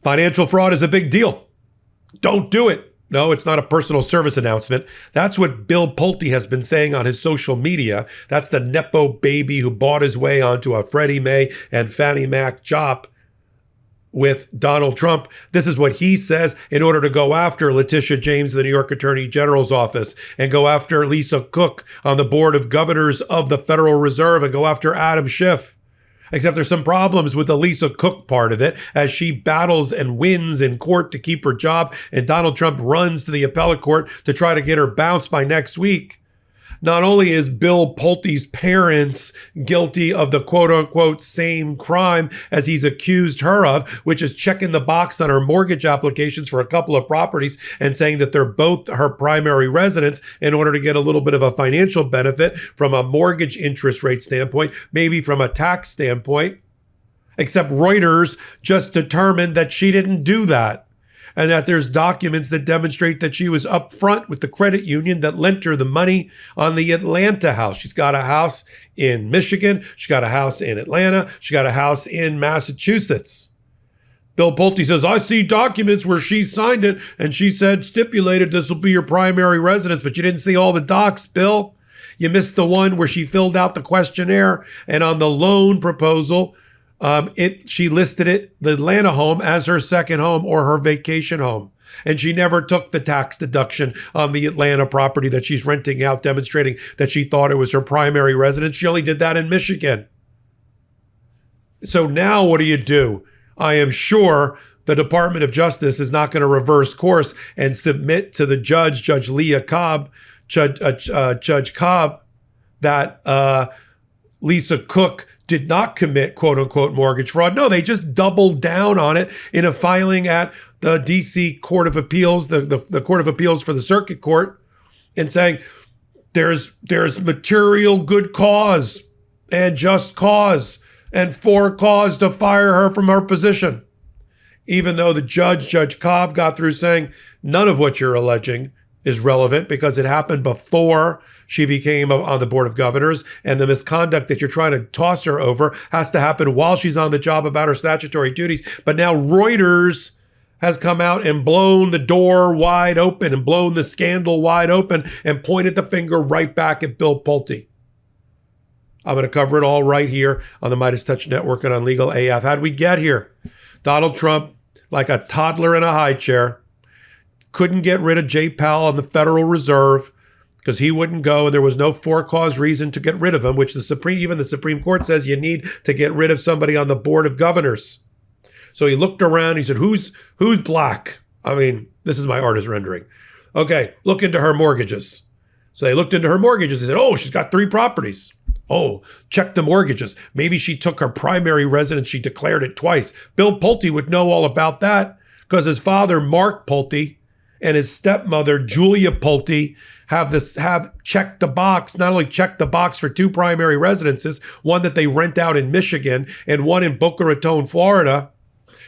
Financial fraud is a big deal. Don't do it. No, it's not a personal service announcement. That's what Bill Pulte has been saying on his social media. That's the Nepo baby who bought his way onto a Freddie Mae and Fannie Mac job with Donald Trump. This is what he says in order to go after Letitia James, the New York Attorney General's office, and go after Lisa Cook on the board of governors of the Federal Reserve, and go after Adam Schiff. Except there's some problems with the Lisa Cook part of it as she battles and wins in court to keep her job, and Donald Trump runs to the appellate court to try to get her bounced by next week. Not only is Bill Pulte's parents guilty of the quote-unquote same crime as he's accused her of, which is checking the box on her mortgage applications for a couple of properties and saying that they're both her primary residence in order to get a little bit of a financial benefit from a mortgage interest rate standpoint, maybe from a tax standpoint. Except Reuters just determined that she didn't do that, and that there's documents that demonstrate that she was upfront with the credit union that lent her the money on the Atlanta house. She's got a house in Michigan. She's got a house in Atlanta. She got a house in Massachusetts. Bill Pulte says, I see documents where she signed it and she said, stipulated this will be your primary residence, but you didn't see all the docs, Bill. You missed the one where she filled out the questionnaire, and on the loan proposal, she listed it, the Atlanta home, as her second home or her vacation home. And she never took the tax deduction on the Atlanta property that she's renting out, demonstrating that she thought it was her primary residence. She only did that in Michigan. So now what do? I am sure the Department of Justice is not going to reverse course and submit to the judge, Judge Leah Cobb, Judge Cobb, that Lisa Cook did not commit quote-unquote mortgage fraud. No, they just doubled down on it in a filing at the D.C. Court of Appeals, the Court of Appeals for the Circuit Court, and saying there's material good cause and just cause and for cause to fire her from her position. Even though the Judge Cobb, got through saying none of what you're alleging is relevant because it happened before she became on the Board of Governors, and the misconduct that you're trying to toss her over has to happen while she's on the job about her statutory duties. But now Reuters has come out and blown the door wide open and blown the scandal wide open and pointed the finger right back at Bill Pulte. I'm going to cover it all right here on the MeidasTouch Network and on Legal AF. How'd we get here? Donald Trump, like a toddler in a high chair, couldn't get rid of Jay Powell on the Federal Reserve because he wouldn't go, and there was no for-cause reason to get rid of him, which even the Supreme Court says you need to get rid of somebody on the Board of Governors. So he looked around, he said, who's black? I mean, this is my artist rendering. Okay, look into her mortgages. So they looked into her mortgages. They said, oh, she's got 3 properties. Oh, check the mortgages. Maybe she took her primary residence. She declared it twice. Bill Pulte would know all about that because his father, Mark Pulte, and his stepmother, Julia Pulte, have checked the box, not only checked the box for 2 primary residences, one that they rent out in Michigan and one in Boca Raton, Florida,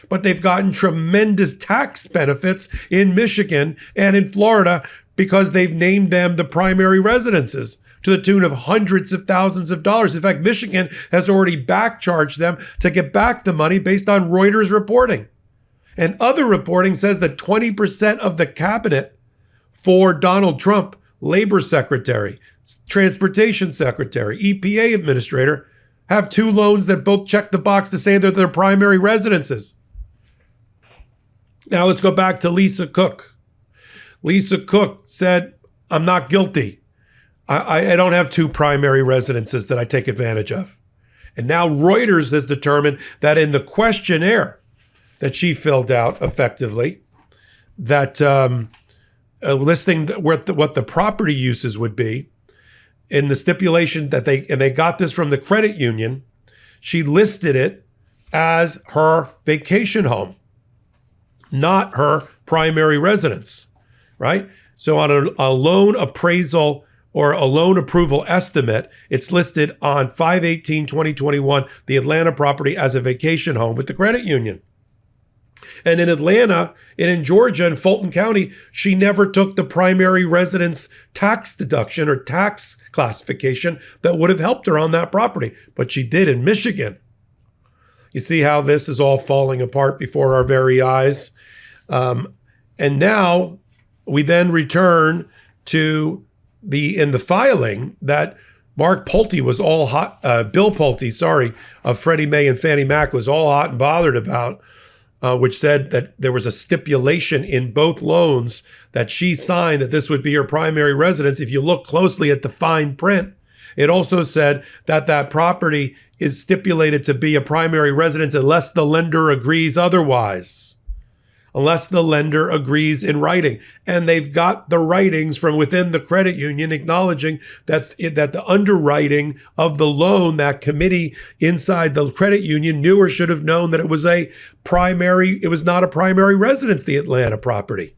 but they've gotten tremendous tax benefits in Michigan and in Florida because they've named them the primary residences to the tune of hundreds of thousands of dollars. In fact, Michigan has already back-charged them to get back the money based on Reuters reporting. And other reporting says that 20% of the cabinet for Donald Trump, Labor Secretary, Transportation Secretary, EPA Administrator, have 2 loans that both check the box to say they're their primary residences. Now let's go back to Lisa Cook. Lisa Cook said, I'm not guilty. I don't have 2 primary residences that I take advantage of. And now Reuters has determined that in the questionnaire that she filled out effectively, that listing what the property uses would be, in the stipulation that they got this from the credit union, she listed it as her vacation home, not her primary residence, right? So on a loan appraisal or a loan approval estimate, it's listed on 5/18/2021, the Atlanta property, as a vacation home with the credit union. And in Atlanta and in Georgia and Fulton County, she never took the primary residence tax deduction or tax classification that would have helped her on that property. But she did in Michigan. You see how this is all falling apart before our very eyes. And now we then return to in the filing that Mark Pulte was all hot, Bill Pulte, of Freddie Mae and Fannie Mac was all hot and bothered about, which said that there was a stipulation in both loans that she signed that this would be her primary residence. If you look closely at the fine print, it also said that that property is stipulated to be a primary residence unless the lender agrees otherwise. Unless the lender agrees in writing. And they've got the writings from within the credit union acknowledging that the underwriting of the loan, that committee inside the credit union knew or should have known that it was not a primary residence, the Atlanta property.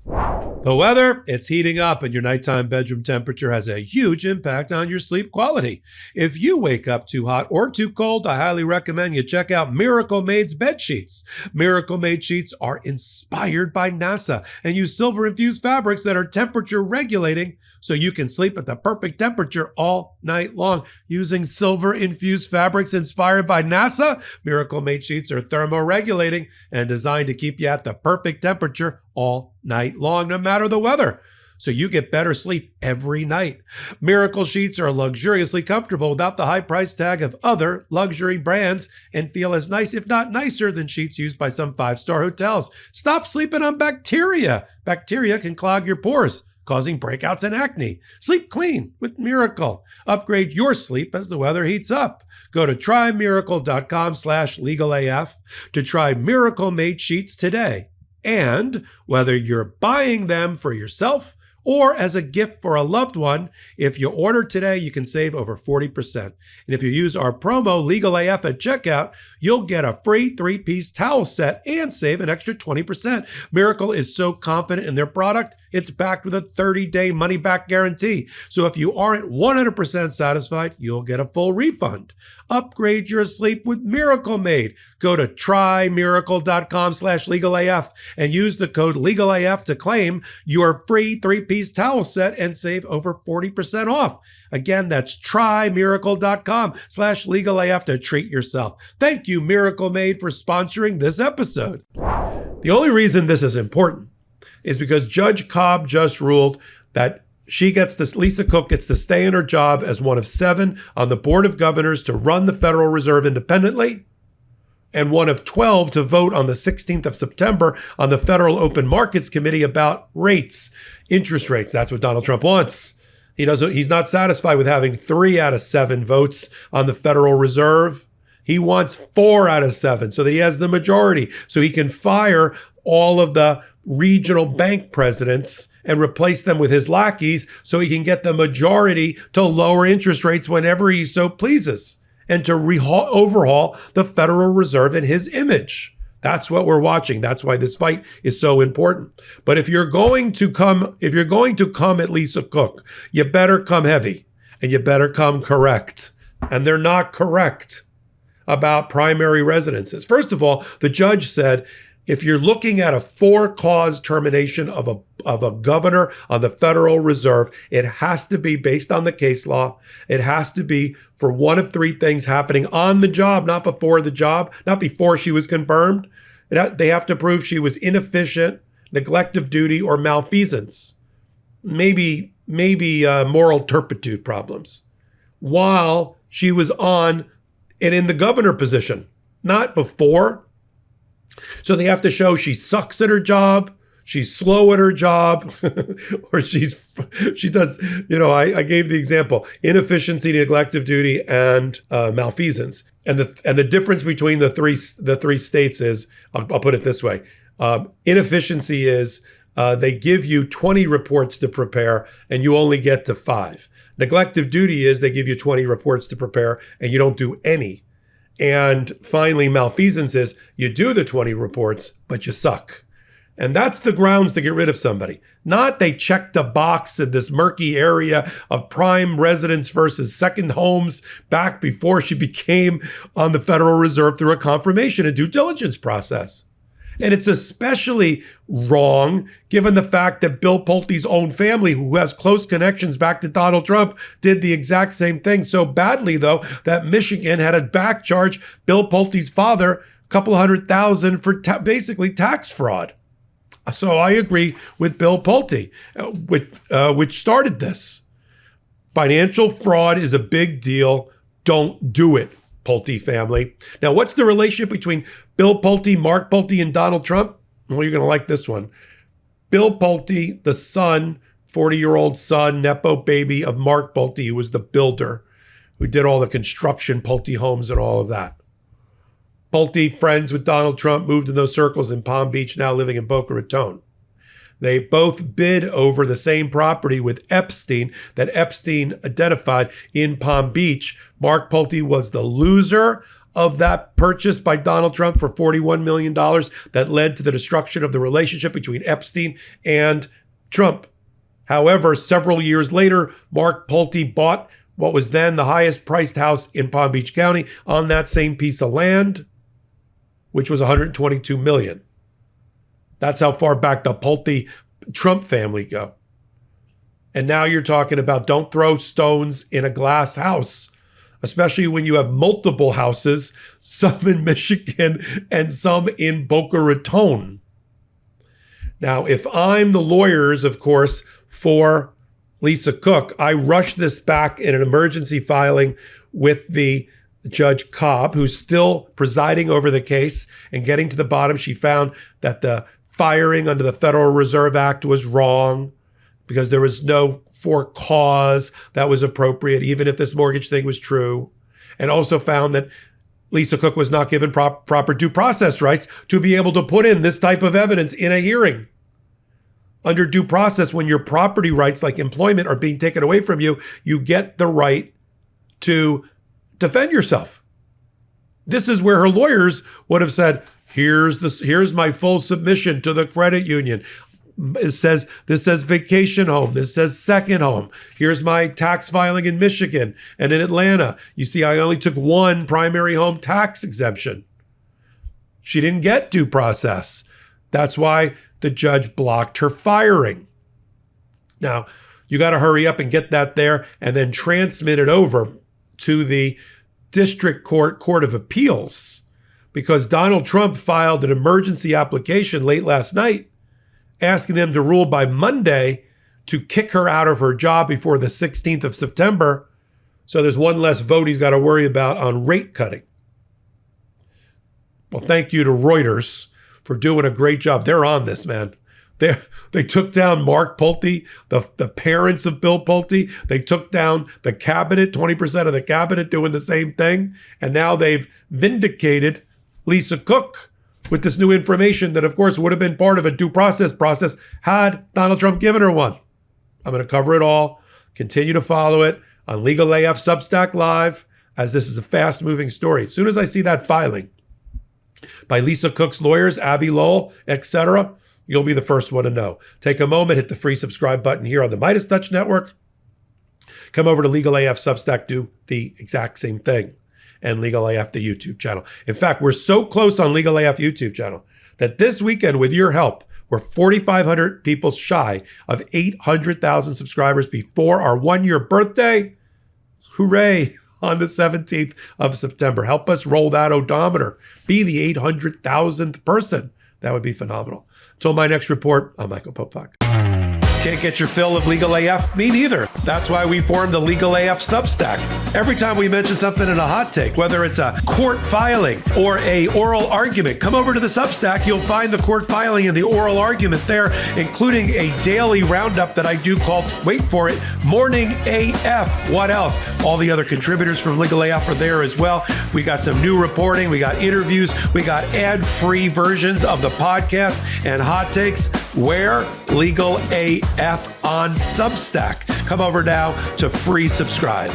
The weather, it's heating up, and your nighttime bedroom temperature has a huge impact on your sleep quality. If you wake up too hot or too cold, I highly recommend you check out Miracle Made's bed sheets. Miracle Made sheets are inspired by NASA and use silver-infused fabrics that are temperature regulating so you can sleep at the perfect temperature all night long. Using silver-infused fabrics inspired by NASA, Miracle Made sheets are thermoregulating and designed to keep you at the perfect temperature all night long, no matter the weather, so you get better sleep every night. Miracle sheets are luxuriously comfortable without the high price tag of other luxury brands and feel as nice, if not nicer, than sheets used by some 5-star hotels. Stop sleeping on bacteria. Bacteria can clog your pores, causing breakouts and acne. Sleep clean with Miracle. Upgrade your sleep as the weather heats up. Go to trymiracle.com/legalaf to try Miracle Made sheets today. And whether you're buying them for yourself or as a gift for a loved one, if you order today, you can save over 40%. And if you use our promo LegalAF at checkout, you'll get a free 3-piece towel set and save an extra 20%. Miracle is so confident in their product, it's backed with a 30-day money-back guarantee. So if you aren't 100% satisfied, you'll get a full refund. Upgrade your sleep with Miracle Made. Go to trymiracle.com/legalaf and use the code LegalAF to claim your free 3-piece towel set and save over 40% off. Again, that's trymiracle.com/legalaf to treat yourself. Thank you, Miracle Made, for sponsoring this episode. The only reason this is important is because Judge Cobb just ruled that Lisa Cook gets to stay in her job as one of 7 on the Board of Governors to run the Federal Reserve independently, and one of 12 to vote on the 16th of September on the Federal Open Markets Committee about rates, interest rates. That's what Donald Trump wants. He's not satisfied with having 3 out of 7 votes on the Federal Reserve. He wants 4 out of 7 so that he has the majority, so he can fire all of the regional bank presidents and replace them with his lackeys so he can get the majority to lower interest rates whenever he so pleases and to overhaul the Federal Reserve in his image. That's what we're watching. That's why this fight is so important. But if you're going to come at Lisa Cook, you better come heavy and you better come correct. And they're not correct about primary residences. First of all, the judge said, if you're looking at a 4-cause termination of a governor on the Federal Reserve, it has to be based on the case law. It has to be for one of 3 things happening on the job, not before the job, not before she was confirmed. They have to prove she was inefficient, neglect of duty, or malfeasance. Maybe moral turpitude problems while she was on and in the governor position, not before. So they have to show she sucks at her job, she's slow at her job, or she does, I gave the example, inefficiency, neglect of duty, and malfeasance. And the difference between the three states is, I'll put it this way, inefficiency is they give you 20 reports to prepare and you only get to 5. Neglect of duty is they give you 20 reports to prepare and you don't do any. And finally, malfeasance is you do the 20 reports, but you suck. And that's the grounds to get rid of somebody. Not they checked a box in this murky area of prime residence versus second homes back before she became on the Federal Reserve through a confirmation and due diligence process. And it's especially wrong given the fact that Bill Pulte's own family, who has close connections back to Donald Trump, did the exact same thing so badly, though, that Michigan had a back charge. Bill Pulte's father couple $100,000 for basically tax fraud. So I agree with Bill Pulte, which started this. Financial fraud is a big deal. Don't do it, Pulte family. Now, what's the relationship between Bill Pulte, Mark Pulte, and Donald Trump? Well, you're going to like this one. Bill Pulte, the son, 40-year-old son, Nepo baby of Mark Pulte, who was the builder, who did all the construction, Pulte homes and all of that. Pulte, friends with Donald Trump, moved in those circles in Palm Beach, now living in Boca Raton. They both bid over the same property with Epstein that Epstein identified in Palm Beach. Mark Pulte was the loser of that purchase by Donald Trump for $41 million that led to the destruction of the relationship between Epstein and Trump. However, several years later, Mark Pulte bought what was then the highest priced house in Palm Beach County on that same piece of land, which was $122 million. That's how far back the Pulte Trump family go. And now you're talking about don't throw stones in a glass house, especially when you have multiple houses, some in Michigan and some in Boca Raton. Now, if I'm the lawyers, of course, for Lisa Cook, I rushed this back in an emergency filing with the Judge Cobb, who's still presiding over the case and getting to the bottom. She found that the firing under the Federal Reserve Act was wrong because there was no for cause that was appropriate, even if this mortgage thing was true, and also found that Lisa Cook was not given proper due process rights to be able to put in this type of evidence in a hearing. Under due process, when your property rights like employment are being taken away from you, you get the right to defend yourself. This is where her lawyers would have said, here's my full submission to the credit union. This says vacation home. This says second home. Here's my tax filing in Michigan and in Atlanta. You see, I only took one primary home tax exemption. She didn't get due process. That's why the judge blocked her firing. Now, you got to hurry up and get that there and then transmit it over to the District Court of Appeals, because Donald Trump filed an emergency application late last night asking them to rule by Monday to kick her out of her job before the 16th of September. So there's one less vote he's got to worry about on rate cutting. Well, thank you to Reuters for doing a great job. They're on this, man. They took down Mark Pulte, the parents of Bill Pulte. They took down the cabinet, 20% of the cabinet doing the same thing. And now they've vindicated Lisa Cook with this new information that, of course, would have been part of a due process had Donald Trump given her one. I'm going to cover it all. Continue to follow it on Legal AF Substack Live, as this is a fast-moving story. As soon as I see that filing by Lisa Cook's lawyers, Abby Lowell, etc., you'll be the first one to know. Take a moment, hit the free subscribe button here on the MeidasTouch Network. Come over to Legal AF Substack, do the exact same thing. And Legal AF, the YouTube channel. In fact, we're so close on Legal AF YouTube channel that this weekend, with your help, we're 4,500 people shy of 800,000 subscribers before our one-year birthday. Hooray! On the 17th of September. Help us roll that odometer. Be the 800,000th person. That would be phenomenal. Until my next report, I'm Michael Popok. Can't get your fill of Legal AF? Me neither. That's why we formed the Legal AF Substack. Every time we mention something in a hot take, whether it's a court filing or a oral argument, come over to the Substack. You'll find the court filing and the oral argument there, including a daily roundup that I do called, wait for it, Morning AF. What else? All the other contributors from Legal AF are there as well. We got some new reporting. We got interviews. We got ad-free versions of the podcast and hot takes. Where? Legal AF on Substack. Come over now to free subscribe.